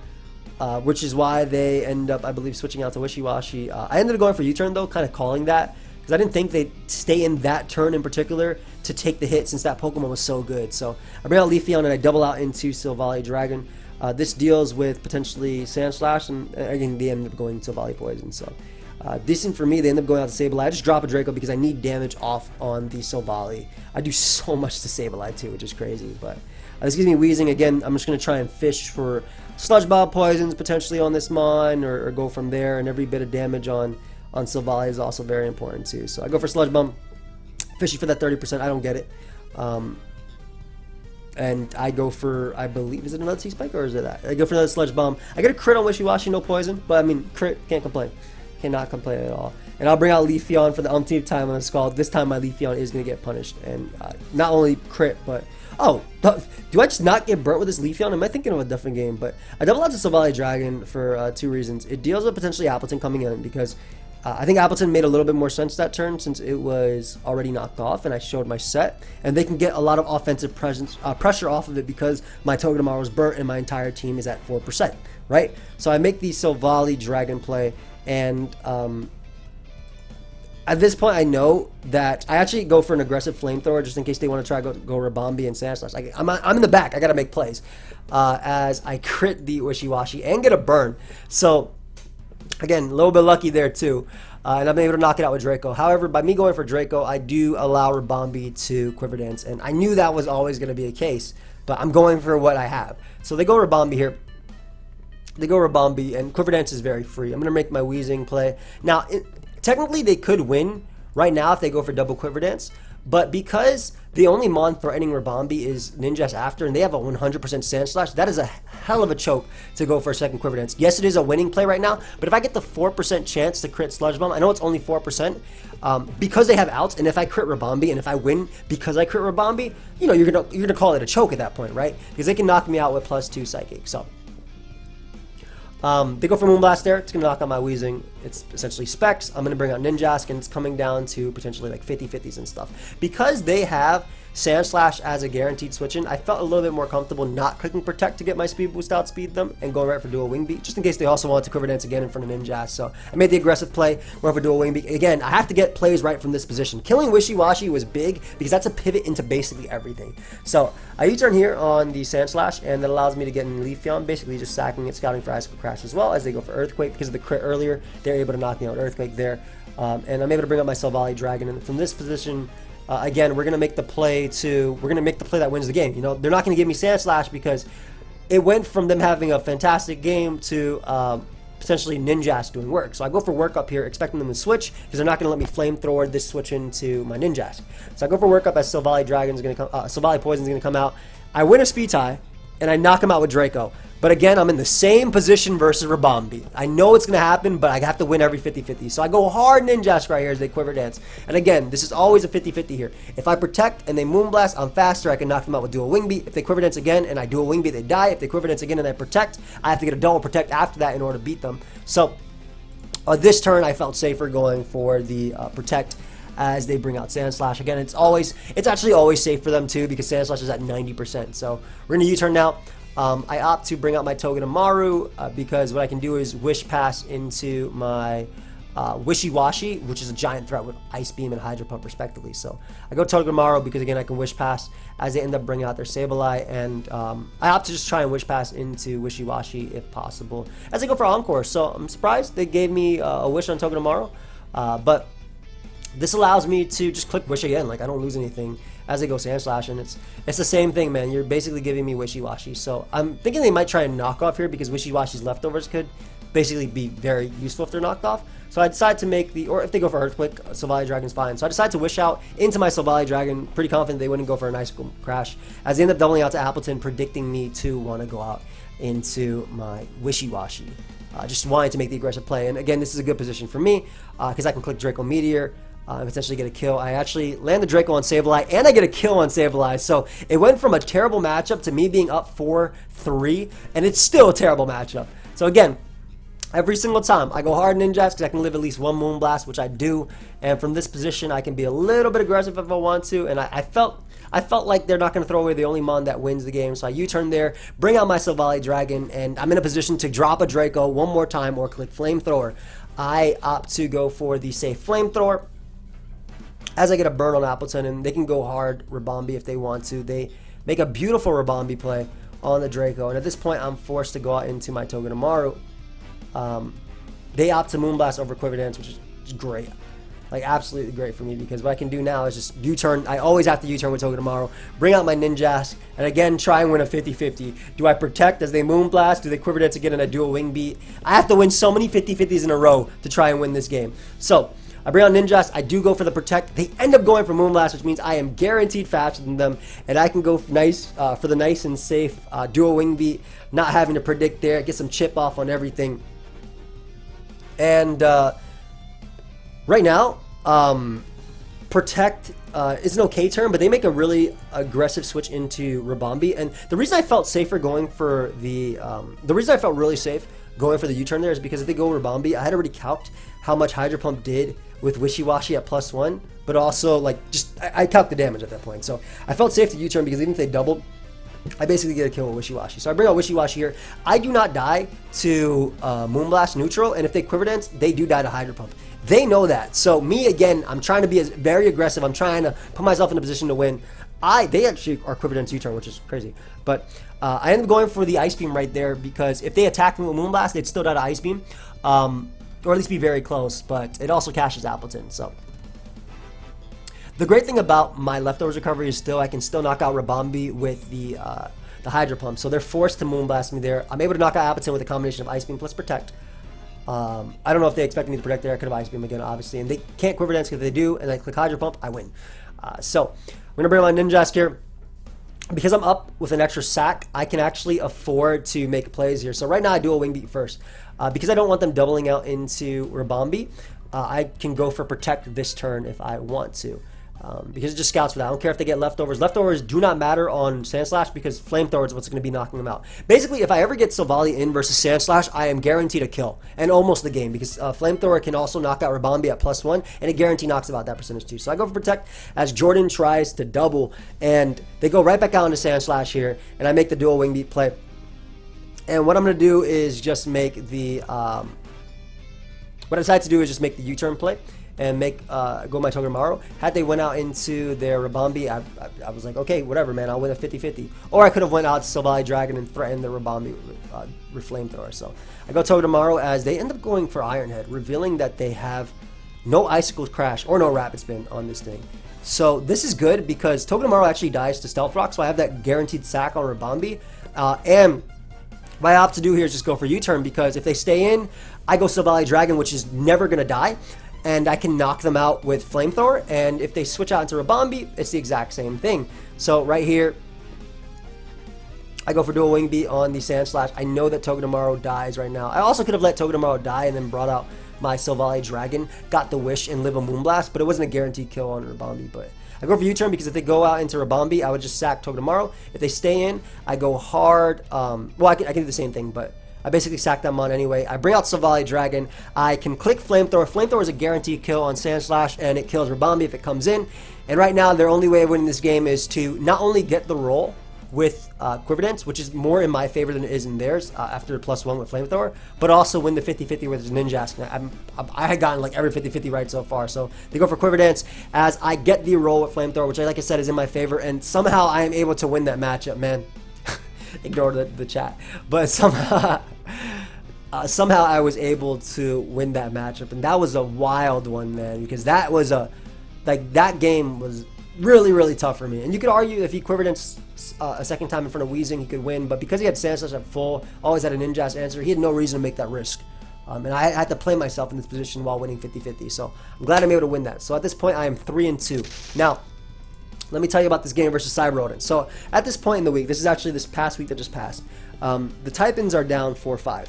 which is why they end up, I believe, switching out to Wishiwashi. I ended up going for U-turn though, kind of calling that. Because I didn't think they'd stay in that turn in particular to take the hit since that Pokemon was so good. So I bring out Leafeon and I double out into Silvally Dragon. This deals with potentially Sand Slash, and again, they end up going Silvally Poison. So decent for me. They end up going out to Sableye. I just drop a Draco because I need damage off on the Silvally. I do so much to Sableye too, which is crazy. But this gives me Weezing. Again, I'm just going to try and fish for Sludge Bomb Poisons potentially on this Mon or go from there, and every bit of damage on Silvally is also very important too. So I go for Sludge Bomb, fishing for that 30%. I don't get it. And I go for, I believe, is it another T-Spike or is it that? I go for another Sludge Bomb. I get a crit on Wishiwashi, no poison, but I mean, crit, can't complain. Cannot complain at all. And I'll bring out Leafeon for the umpteenth time on the Scald. This time my Leafeon is going to get punished. And not only crit, but... Oh, do I just not get burnt with this Leafeon? Am I thinking of a different game? But I double out to Silvally Dragon for two reasons. It deals with potentially Appleton coming in because... I think Appleton made a little bit more sense that turn since it was already knocked off and I showed my set, and they can get a lot of offensive pressure off of it because my Togedemaru was burnt and my entire team is at 4%, right? So I make the Silvally Dragon play, and at this point I know that I actually go for an aggressive Flamethrower just in case they want to try go Rabombi and Sand Slash. Like, I'm in the back, I gotta make plays as I crit the Wishiwashi and get a burn. So again, a little bit lucky there too, and I'm able to knock it out with Draco. However, by me going for Draco, I do allow Rabombi to Quiver Dance, and I knew that was always going to be a case, but I'm going for what I have. So they go Rabombi here. They go Rabombi, and Quiver Dance is very free. I'm going to make my Weezing play. Now, technically, they could win right now if they go for double Quiver Dance, But because the only mon threatening Rabombi is Ninjask after, and they have a 100% Sand Slash, that is a hell of a choke to go for a second Quiver Dance. Yes, it is a winning play right now, but if I get the 4% chance to crit Sludge Bomb, I know it's only 4%, because they have outs, and if I crit Rabombi, and if I win because I crit Rabombi, you know, you're gonna call it a choke at that point, right? Because they can knock me out with +2 Psychic, so. They go for Moonblast there. It's going to knock out my Weezing. It's essentially Specs. I'm going to bring out Ninjask, and it's coming down to potentially like 50-50s and stuff. Because they have Sand Slash as a guaranteed switch-in, I felt a little bit more comfortable not clicking Protect to get my speed boost outspeed them and going right for Dual Wing Beat, just in case they also want to Quiver Dance again in front of Ninjask. So I made the aggressive play, went for Dual Wing Beat. Again, I have to get plays right from this position. Killing Wishiwashi was big because that's a pivot into basically everything. So I U-turn here on the Sand Slash, and that allows me to get in Leafeon, basically just sacking it, scouting for Icicle Crash as well as they go for Earthquake. Because of the crit earlier, they're able to knock me out Earthquake there. And I'm able to bring up my Silvally Dragon, and from this position, again, we're gonna make the play that wins the game. You know, they're not gonna give me Sand Slash because it went from them having a fantastic game to potentially Ninjask doing work. So I go for work up here, expecting them to switch because they're not gonna let me Flamethrower this switch into my Ninjask. So I go for work up as Silvally Dragon's gonna come, Silvally Poison's gonna come out. I win a speed tie, and I knock him out with Draco. But again, I'm in the same position versus Rabombi. I know it's going to happen, but I have to win every 50-50. So I go hard Ninjask right here as they Quiver Dance. And again, this is always a 50-50 here. If I Protect and they Moonblast, I'm faster. I can knock them out with Dual Wing Beat. If they Quiver Dance again and I Dual Wing Beat, they die. If they Quiver Dance again and I Protect, I have to get a double Protect after that in order to beat them. So this turn, I felt safer going for the Protect as they bring out Sand Slash. Again, it's actually always safe for them too because Sand Slash is at 90%. So we're going to U-turn now. I opt to bring out my Togedemaru because what I can do is Wish Pass into my Wishiwashi, which is a giant threat with Ice Beam and Hydro Pump respectively. So I go Togedemaru because again I can Wish Pass as they end up bringing out their Sableye, and I opt to just try and Wish Pass into Wishiwashi if possible as I go for Encore. So I'm surprised they gave me a Wish on Togedemaru, but this allows me to just click Wish again, like I don't lose anything as they go Sand Slash, and it's the same thing, man. You're basically giving me Wishiwashi. So I'm thinking they might try and knock off here because Wishiwashi's leftovers could basically be very useful if they're knocked off. So I decide to make or if they go for Earthquake, Silvally Dragon's fine. So I decide to Wish out into my Silvally Dragon, pretty confident they wouldn't go for an Icicle Crash, as they end up doubling out to Appleton, predicting me to want to go out into my Wishiwashi. Just wanting to make the aggressive play. And again, this is a good position for me because I can click Draco Meteor, and potentially get a kill. I actually land the Draco on Sableye, and I get a kill on Sableye. So it went from a terrible matchup to me being up 4-3, and it's still a terrible matchup. So again, every single time I go hard Ninjask because I can live at least one Moonblast, which I do. And from this position, I can be a little bit aggressive if I want to. And I felt like they're not going to throw away the only mon that wins the game. So I U-turn there, bring out my Silvally Dragon, and I'm in a position to drop a Draco one more time or click Flamethrower. I opt to go for the safe Flamethrower as I get a burn on Appleton, and they can go hard Rabombi if they want to. They make a beautiful Rabombi play on the Draco, and at this point I'm forced to go out into my Togedemaru. They opt to Moonblast over Quiver Dance, which is great, like absolutely great for me, because what I can do now is just U-turn. I always have to U-turn with Togedemaru, bring out my Ninjask, and again try and win a 50-50. Do I Protect as they Moonblast? Do they Quiver Dance again and I Dual Wing Beat? I have to win so many 50-50s in a row to try and win this game. So I bring out Ninjask, I do go for the Protect. They end up going for Moonblast, which means I am guaranteed faster than them, and I can go nice for the nice and safe Dual Wing Beat, not having to predict there, get some chip off on everything. And right now, Protect is an okay turn, but they make a really aggressive switch into Rabombi. And the reason I felt safer going for the reason I felt really safe going for the U-turn there is because if they go Rabombi, I had already calced how much Hydro Pump did with Wishiwashi at +1, but also like I calced the damage at that point. So I felt safe to U-turn because even if they doubled, I basically get a kill with Wishiwashi. So I bring out Wishiwashi here. I do not die to Moonblast neutral, and if they Quiver Dance, they do die to Hydro Pump. They know that. So me, again, I'm trying to be very aggressive. I'm trying to put myself in a position to win. They actually are Quiver Dance U-turn, which is crazy. But I ended up going for the Ice Beam right there because if they attacked me with Moonblast, they'd still die to Ice Beam. Or at least be very close, but it also caches Appleton. So the great thing about my leftovers recovery is I can still knock out Rabombi with the Hydro Pump. So they're forced to Moonblast me there. I'm able to knock out Appleton with a combination of Ice Beam plus Protect. I don't know if they expected me to Protect there. I could have Ice Beam again, obviously. And they can't Quiver Dance, because if they do, and I click Hydro Pump, I win. So we're going to bring my Ninjask here. Because I'm up with an extra sack, I can actually afford to make plays here. So right now I do a wing beat first. Because I don't want them doubling out into Rabambi, I can go for protect this turn if I want to. Because it just scouts for that. I don't care if they get leftovers. Leftovers do not matter on Sandslash because Flamethrower is what's going to be knocking them out. Basically, if I ever get Silvally in versus Sandslash, I am guaranteed a kill. And almost the game because Flamethrower can also knock out Rabambi at +1 and it guarantee knocks about that percentage too. So I go for Protect as Jordan tries to double and they go right back out into Sandslash here and I make the dual wing beat play. And what I'm going to do is just make the... what I decided to do is just make the U-turn play. And make go my Togedemaru. Had they went out into their Rabambi, I was like, okay, whatever, man, I'll win a 50-50. Or I could have went out to Silvally Dragon and threatened the Rabambi with Flamethrower. So I go Togedemaru as they end up going for Iron Head, revealing that they have no Icicle Crash or no Rapid Spin on this thing. So this is good because Togedemaru actually dies to Stealth Rock, so I have that guaranteed sack on Rabambi. And what I opt to do here is just go for U-turn because if they stay in, I go Silvally Dragon, which is never going to die. And I can knock them out with Flamethrower, and if they switch out into Rabambi, it's the exact same thing. So right here, I go for dual wing beat on the Sandslash. I know that Togedemaru dies right now. I also could have let Togedemaru die and then brought out my Silvally Dragon, got the Wish and live a Moonblast, but it wasn't a guaranteed kill on Rabambi. But I go for U-turn because if they go out into Rabambi, I would just sack Togedemaru. If they stay in, I go hard. Well, I can do the same thing, but I basically sack them on anyway. I bring out Silvally Dragon. I can click Flamethrower. Flamethrower is a guaranteed kill on Sandslash, and it kills Rabambi if it comes in. And right now, their only way of winning this game is to not only get the roll with Quiver, which is more in my favor than it is in theirs after +1 with Flamethrower, but also win the 50-50 with Ninjask. I had gotten like every 50-50 right so far, so they go for Quiver as I get the roll with Flamethrower, which like I said is in my favor, and somehow I am able to win that matchup, man. Ignore the chat, but somehow I was able to win that matchup, and that was a wild one, man, because that was that game was really tough for me. And you could argue if he quivered a second time in front of Weezing, he could win, but because he had Sandslash at full, always had a Ninjask answer, he had no reason to make that risk. And I had to play myself in this position while winning 50-50, so I'm glad I'm able to win that. So at this point, I am 3-2. Now, let me tell you about this game versus CyberOdint. So at this point in the week, this is actually this past week that just passed, the Typins are down 4-5.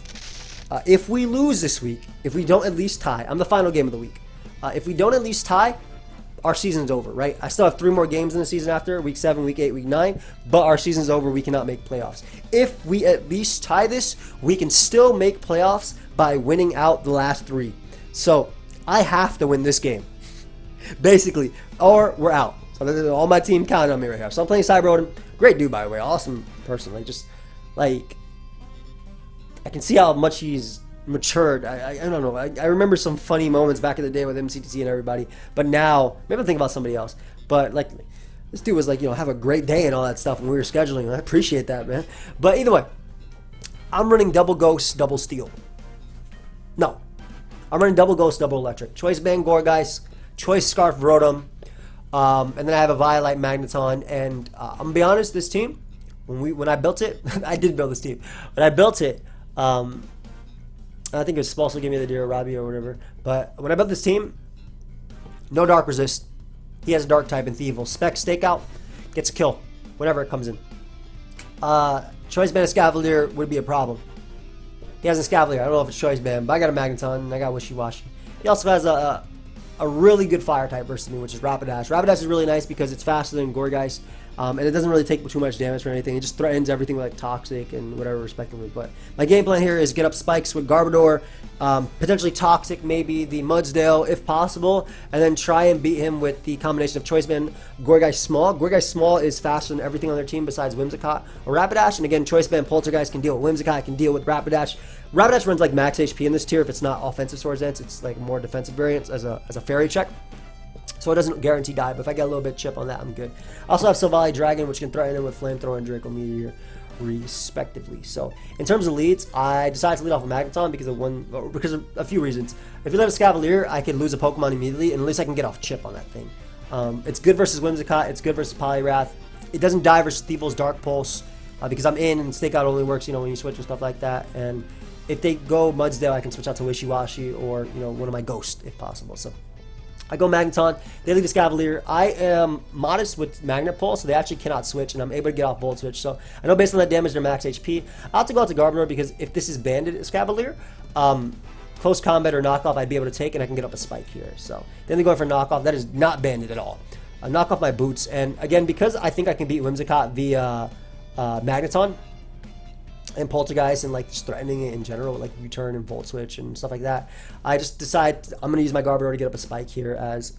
If we lose this week, if we don't at least tie, I'm the final game of the week. If we don't at least tie, our season's over, right? I still have 3 more games in the season after, week 7, week 8, week 9, but our season's over, we cannot make playoffs. If we at least tie this, we can still make playoffs by winning out the last 3. So I have to win this game, basically, or we're out. So all my team counted on me right here. So I'm playing CyberOdint. Great dude, by the way. Awesome person. Like, just, like, I can see how much he's matured. I don't know. I remember some funny moments back in the day with MCTC and everybody. But now, maybe I'm thinking about somebody else. But, like, this dude was like, you know, have a great day and all that stuff when we were scheduling. I appreciate that, man. But either way, I'm running double Ghost, double Steel. No. I'm running double Ghost, double Electric. Choice Band Gorgeist, Choice Scarf Rotom. And then I have a Violite Magneton, and I'm gonna be honest, this team, when I built it, I did build this team. When I built it, I think it was supposed to give me the Deer Robbie or whatever. But when I built this team, no Dark Resist. He has a Dark type and Thievul. Spec Stakeout gets a kill whenever it comes in. Choice Band Escavalier would be a problem. He has a Escavalier. I don't know if it's Choice Band, but I got a Magneton and I got Wishiwashi. He also has a really good fire type versus me, which is Rapidash. Rapidash is really nice because it's faster than Gorgeist, and it doesn't really take too much damage or anything. It just threatens everything with like Toxic and whatever respectively. But my game plan here is get up Spikes with Garbodor, potentially Toxic, maybe the Mudsdale if possible, and then try and beat him with the combination of Choice Band Gorgeist Small. Gorgeist Small is faster than everything on their team besides Whimsicott or Rapidash, and again, Choice Band Poltergeist can deal with Whimsicott, can deal with Rapidash. Rapidash runs like max HP in this tier. If it's not offensive Swords Dance, it's like more defensive variants as a fairy check. So it doesn't guarantee die, but if I get a little bit chip on that, I'm good. I also have Silvally Dragon, which can threaten him with Flamethrower and Draco Meteor, respectively. So in terms of leads, I decided to lead off with Magneton because of a few reasons. If you let a Escavalier, I can lose a Pokemon immediately, and at least I can get off chip on that thing. It's good versus Whimsicott. It's good versus Poliwrath. It doesn't die versus Thievul's Dark Pulse because I'm in, and Stakeout only works, you know, when you switch and stuff like that. And if they go Mudsdale, I can switch out to Wishiwashi or, you know, one of my Ghosts if possible. So I go Magneton, they leave the Scavalier. I am modest with Magnet Pulse, so they actually cannot switch, and I'm able to get off Volt Switch. So I know based on that damage, they're max HP. I'll have to go out to Garbodor because if this is banded Scavalier, close combat or knockoff I'd be able to take, and I can get up a Spike here. So then they go for knockoff. That is not banded at all. Knock off my boots, and again, because I think I can beat Whimsicott via Magneton and Poltergeist and like just threatening it in general, like U-turn and Volt Switch and stuff like that, I just decide I'm going to use my Garbodor to get up a Spike here, as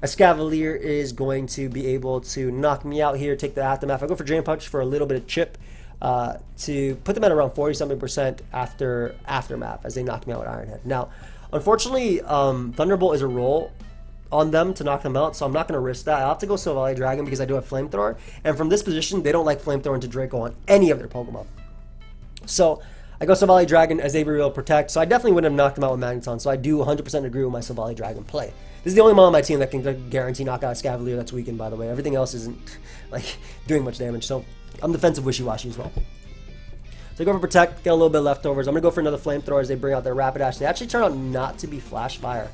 a Scavalier is going to be able to knock me out here, take the Aftermath. I go for Drain Punch for a little bit of chip to put them at around 40-something% after Aftermath as they knock me out with Iron Head. Now, unfortunately, Thunderbolt is a roll on them to knock them out, so I'm not going to risk that. I'll have to go Silvally Dragon because I do have Flamethrower, and from this position, they don't like Flamethrower into Draco on any of their Pokemon. So I go Silvally Dragon as they reveal Protect, so I definitely wouldn't have knocked them out with Magneton, so I do 100% agree with my Silvally Dragon play. This is the only mon on my team that can guarantee knock out a Scavalier that's weakened, by the way. Everything else isn't like doing much damage, so I'm defensive Wishiwashi as well. So I go for Protect, get a little bit of leftovers. I'm going to go for another Flamethrower as they bring out their Rapidash. They actually turn out not to be Flash Fire.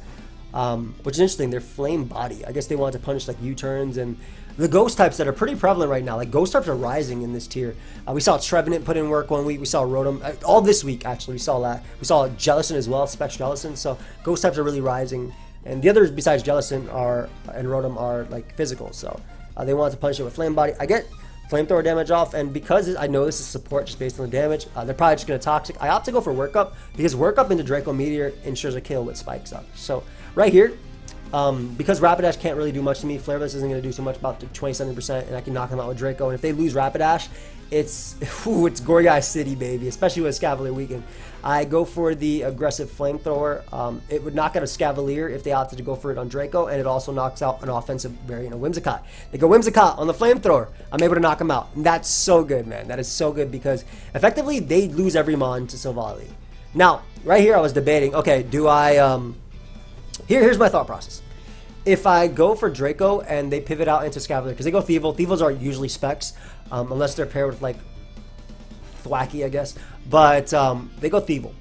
Which is interesting. They're Flame Body. I guess they wanted to punish like U-turns and the Ghost types that are pretty prevalent right now. Like Ghost types are rising in this tier. We saw Trevenant put in work one week. We saw Rotom all this week actually. We saw that. We saw Jellicent as well, Specs Jellicent. So Ghost types are really rising. And the others besides Jellicent are and Rotom are like physical. So they wanted to punish it with Flame Body. I get Flamethrower damage off, and because I know this is support just based on the damage, they're probably just going to Toxic. I opt to go for Workup because Workup into Draco Meteor ensures a kill with Spikes up. So right here, because Rapidash can't really do much to me, Flare Blitz isn't going to do so much, about 27%, and I can knock them out with Draco. And if they lose Rapidash, it's Gorgai City, baby, especially with Scavalier weakened. I go for the aggressive Flamethrower. It would knock out a Scavalier if they opted to go for it on Draco, and it also knocks out an offensive variant of Whimsicott. They go Whimsicott on the Flamethrower. I'm able to knock them out. And that's so good, man. That is so good because effectively they lose every mon to Silvally. Now, right here I was debating, okay, do I... Here's my thought process. If I go for Draco and they pivot out into Scavalier, because they go Thievul. Thievul's are usually specs, unless they're paired with like Thwacky, I guess. But they go Thievul.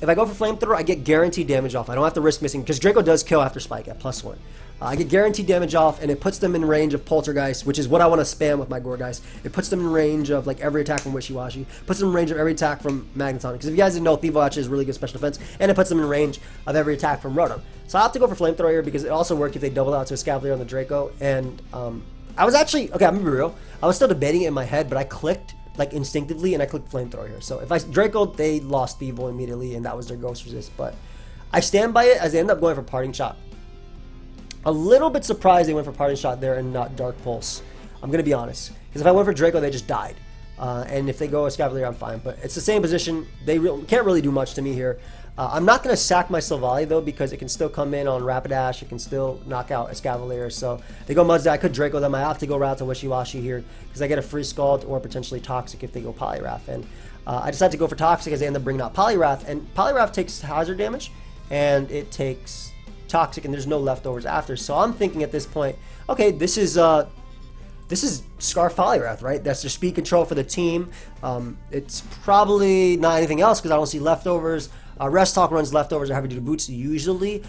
If I go for Flamethrower, I get guaranteed damage off. I don't have to risk missing, because Draco does kill after Spike at +1. I get guaranteed damage off, and it puts them in range of Poltergeist, which is what I want to spam with my Gourgeist. It puts them in range of like every attack from Wishiwashi, puts them in range of every attack from Magneton. Because if you guys didn't know, Thievul actually is really good special defense, and it puts them in range of every attack from Rotom. So I have to go for Flamethrower here because it also worked if they double out to a Scavalier on the Draco. And I was actually, okay, I'm gonna be real, I was still debating it in my head, but I clicked like instinctively, and I clicked Flamethrower here. So if I Draco, they lost Thievul immediately, and that was their Ghost Resist. But I stand by it as they end up going for Parting Shot. A little bit surprised they went for Parting Shot there and not Dark Pulse. I'm going to be honest. Because if I went for Draco, they just died. And if they go a Scavalier, I'm fine. But it's the same position. They can't really do much to me here. I'm not going to sack my Silvally, though, because it can still come in on Rapidash. It can still knock out a Scavalier. So they go Mudsdale. I could Draco them. I have to go route to Wishiwashi here because I get a free Scald or potentially Toxic if they go Poliwrath. And I decided to go for Toxic as they end up bringing out Poliwrath. And Poliwrath takes hazard damage, and it takes Toxic, and there's no leftovers after. So I'm thinking at this point, okay, this is Scarf Poliwrath, right? That's their speed control for the team. It's probably not anything else because I don't see leftovers. Rest Talk runs leftovers or heavy duty boots usually.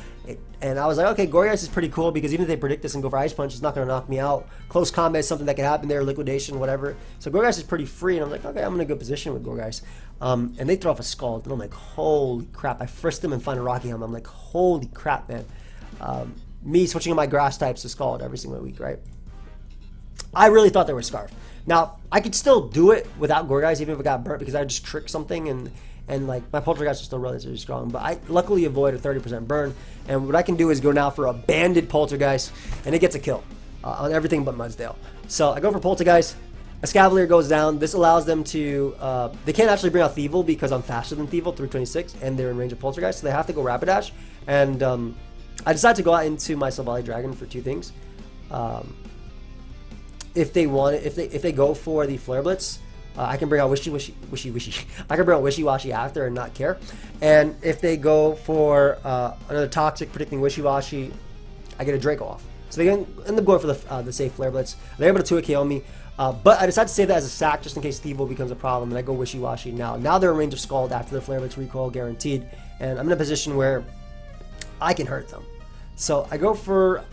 And I was like, okay, Gourgeist is pretty cool because even if they predict this and go for Ice Punch, it's not going to knock me out. Close combat is something that can happen there, liquidation, whatever. So Gourgeist is pretty free, and I'm like, okay, I'm in a good position with Gourgeist. And they throw off a Scald, and I'm like, holy crap. I frisked them and find a Rocky Helm. I'm like, holy crap, man. Me switching on my grass types to Scald every single week, right? I really thought they were Scarf. Now, I could still do it without Gourgeist, even if it got burnt, because I just tricked something, and like my Poltergeist are still relatively strong, but I luckily avoid a 30% burn. And what I can do is go now for a banded Poltergeist, and it gets a kill on everything but Mudsdale. So I go for Poltergeist. A Scavalier goes down. This allows them to... they can't actually bring out Thievul because I'm faster than Thievul, 326, and they're in range of Poltergeist, so they have to go Rapidash. And I decided to go out into my Silvally Dragon for two things. If they go for the Flare Blitz, I can bring out Wishiwashi. I can bring out Wishiwashi after and not care. And if they go for another Toxic predicting Wishiwashi, I get a Draco off. So they end up going for the safe Flare Blitz. They're able to 2-KO me. But I decided to save that as a sack just in case Thievul becomes a problem, and I go Wishiwashi now. Now they're in range of Scald after the Flare Blitz recoil guaranteed, and I'm in a position where I can hurt them. So I go for,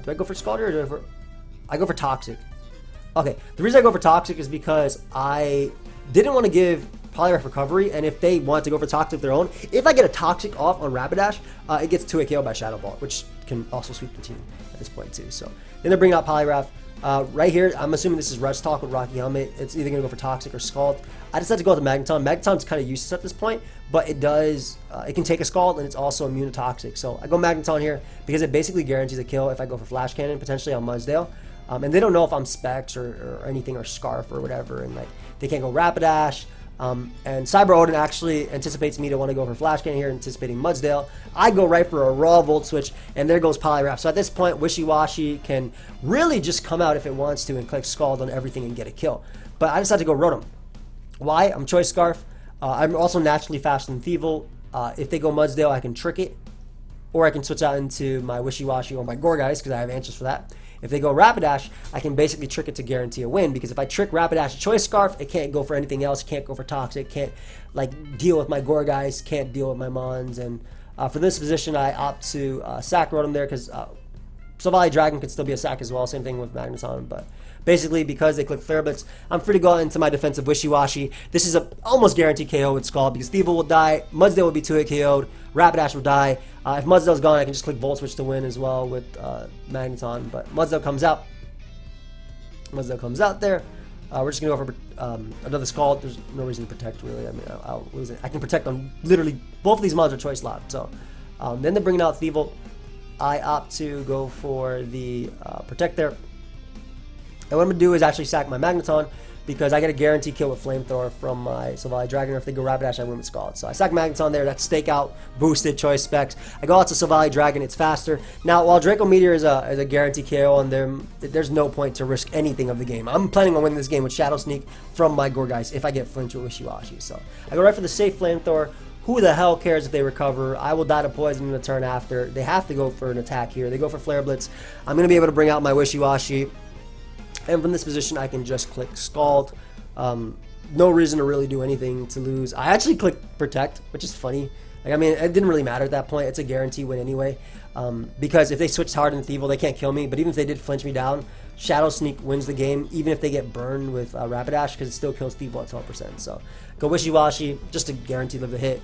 do I go for Schneider or do I go for Toxic? Okay, the reason I go for Toxic is because I didn't want to give Polygraph Recovery, and if they want to go for Toxic of their own, if I get a Toxic off on Rapidash, it gets 2-hit KO by Shadow Ball, which can also sweep the team at this point too. So then they're bringing out Polygraph. Right here, I'm assuming this is Rest Talk with Rocky Helmet. It's either going to go for Toxic or Scald. I decided to go with the Magneton. Magneton's kind of useless at this point, but it does, it can take a Scald, and it's also immune to Toxic. So I go Magneton here because it basically guarantees a kill if I go for Flash Cannon, potentially on Mudsdale. And they don't know if I'm Specs or anything, or Scarf or whatever, and like they can't go Rapidash. And CyberOdint actually anticipates me to want to go for Flash Cannon here, anticipating Mudsdale. I go right for a raw Volt Switch, and there goes Polygraph. So at this point, Wishiwashi can really just come out if it wants to and click Scald on everything and get a kill. But I decided to go Rotom. Why? I'm Choice Scarf. I'm also naturally faster than Thievul. If they go Mudsdale, I can trick it, or I can switch out into my Wishiwashi or my Gourgeist because I have answers for that. If they go Rapidash, I can basically trick it to guarantee a win, because if I trick Rapidash Choice Scarf, it can't go for anything else, can't go for Toxic, can't like deal with my Gourgeist, can't deal with my Mons, and for this position I opt to sack Rotom there, because Silvally Dragon could still be a sack as well, same thing with Magneton, but basically because they click Flare Blitz, I'm free to go into my defensive Wishiwashi. This is a almost guaranteed KO with Scald, because Thievul will die, Mudsdale will be 2-hit KO'd, Rapidash will die. If Mudsdale's gone, I can just click Volt Switch to win as well with Magneton. But Mudsdale comes out. Mudsdale comes out there. We're just going to go for another Scald. There's no reason to protect, really. I mean, I'll lose it. I can protect on literally both of these mods are choice locked. So then they're bringing out Thievul. I opt to go for the Protect there. And what I'm going to do is actually sack my Magneton, because I get a guaranteed kill with Flamethrower from my Silvally Dragon, or if they go Rapidash, I win with Scald. So I sack Magneton there, that's Stakeout, boosted, choice specs. I go out to Silvally Dragon, it's faster. Now, while Draco Meteor is a guaranteed KO on them, there's no point to risk anything of the game. I'm planning on winning this game with Shadow Sneak from my Gourgeist if I get flinch with Wishiwashi. So I go right for the safe Flamethrower. Who the hell cares if they recover? I will die to poison in the turn after. They have to go for an attack here. They go for Flare Blitz. I'm going to be able to bring out my Wishiwashi. And from this position, I can just click Scald. No reason to really do anything to lose. I actually clicked Protect, which is funny. Like, I mean, it didn't really matter at that point. It's a guarantee win anyway. Because if they switched hard into Thievul, they can't kill me. But even if they did flinch me down, Shadow Sneak wins the game, even if they get burned with Rapidash, because it still kills Thievul at 12%. So go Wishiwashi, just to guarantee the hit.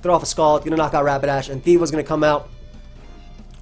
Throw off a Scald, gonna knock out Rapidash, and Thievul's gonna come out.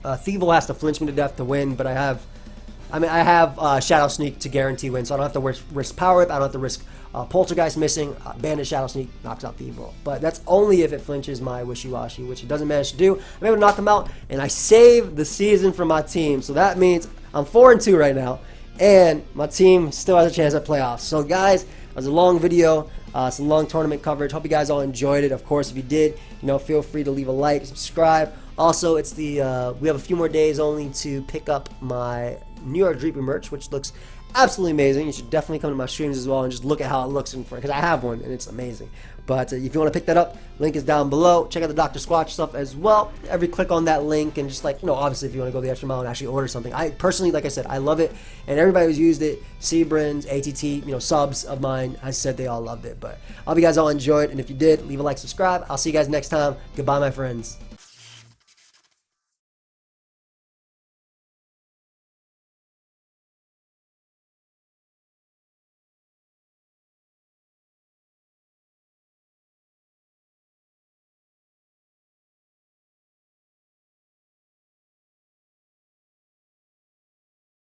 Thievul has to flinch me to death to win, but I have Shadow Sneak to guarantee win, so I don't have to risk Power Whip, I don't have to risk Poltergeist missing, Bandit Shadow Sneak knocks out Thievul. But that's only if it flinches my Wishiwashi, which it doesn't manage to do. I'm able to knock him out, and I save the season for my team. So that means I'm 4-2 right now, and my team still has a chance at playoffs. So guys, it was a long video, some long tournament coverage. Hope you guys all enjoyed it. Of course, if you did, feel free to leave a like, subscribe. Also, it's the we have a few more days only to pick up my New York Dreepy merch, which looks absolutely amazing. You should definitely come to my streams as well and just look at how it looks in front, because I have one and it's amazing. But if you want to pick that up, link is down below. Check out the Dr. Squatch stuff as well. Every click on that link, and just like, obviously if you want to go the extra mile and actually order something. I personally, like I said, I love it, and everybody who's used it, Seabrins, ATT, subs of mine, I said they all loved it. But I hope you guys all enjoyed, and if you did, leave a like, subscribe. I'll see you guys next time. Goodbye, my friends.